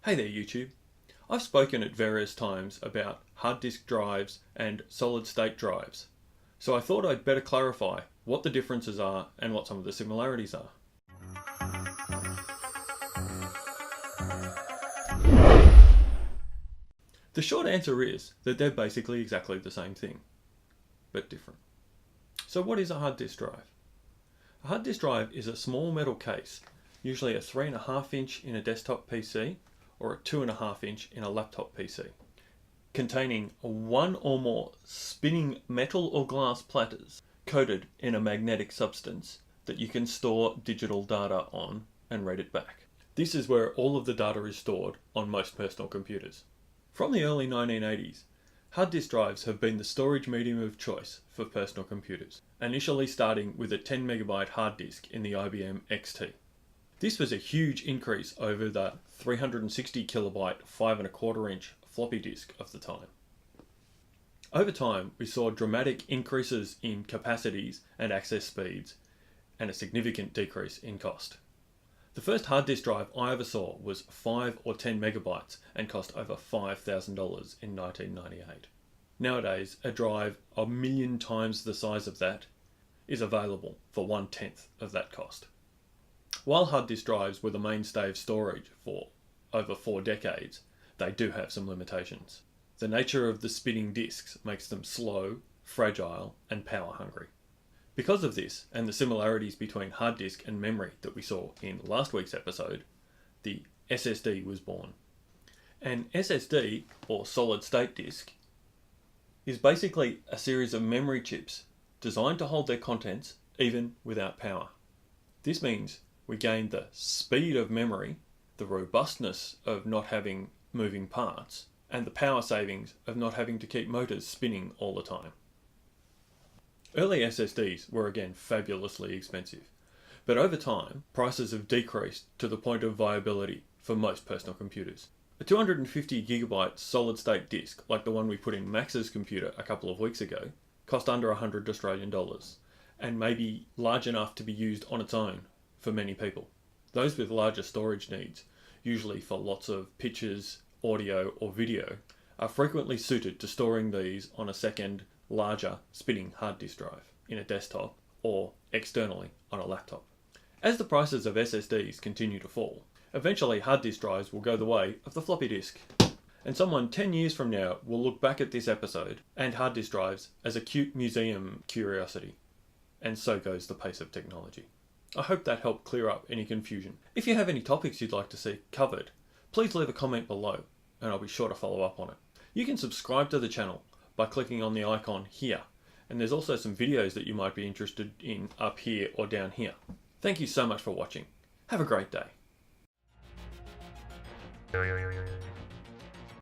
Hey there YouTube. I've spoken at various times about hard disk drives and solid state drives, so I thought I'd better clarify what the differences are and what some of the similarities are. The short answer is that they're basically exactly the same thing, but different. So what is a hard disk drive? A hard disk drive is a small metal case, usually a 3.5 inch in a desktop PC or a 2.5 inch in a laptop PC, containing one or more spinning metal or glass platters coated in a magnetic substance that you can store digital data on and read it back. This is where all of the data is stored on most personal computers. From the early 1980s, hard disk drives have been the storage medium of choice for personal computers, initially starting with a 10 megabyte hard disk in the IBM XT. This was a huge increase over the 360 kilobyte 5.25 inch floppy disk of the time. Over time, we saw dramatic increases in capacities and access speeds, and a significant decrease in cost. The first hard disk drive I ever saw was 5 or 10 megabytes and cost over $5,000 in 1998. Nowadays, a drive 1,000,000 times the size of that is available for 1/10 of that cost. While hard disk drives were the mainstay of storage for over 4 decades, they do have some limitations. The nature of the spinning disks makes them slow, fragile, and power hungry. Because of this, and the similarities between hard disk and memory that we saw in last week's episode, the SSD was born. An SSD, or solid state disk, is basically a series of memory chips designed to hold their contents even without power. This means we gain the speed of memory, the robustness of not having moving parts, and the power savings of not having to keep motors spinning all the time. Early SSDs were again fabulously expensive, but over time prices have decreased to the point of viability for most personal computers. A 250 gigabyte solid state disk, like the one we put in Max's computer a couple of weeks ago, cost under $100 and may be large enough to be used on its own for many people. Those with larger storage needs, usually for lots of pictures, audio or video, are frequently suited to storing these on a second, larger spinning hard disk drive in a desktop or externally on a laptop. As the prices of SSDs continue to fall, eventually hard disk drives will go the way of the floppy disk. And someone 10 years from now will look back at this episode and hard disk drives as a cute museum curiosity. And so goes the pace of technology. I hope that helped clear up any confusion. If you have any topics you'd like to see covered, please leave a comment below and I'll be sure to follow up on it. You can subscribe to the channel by clicking on the icon here, and there's also some videos that you might be interested in up here or down here. Thank you so much for watching. Have a great day.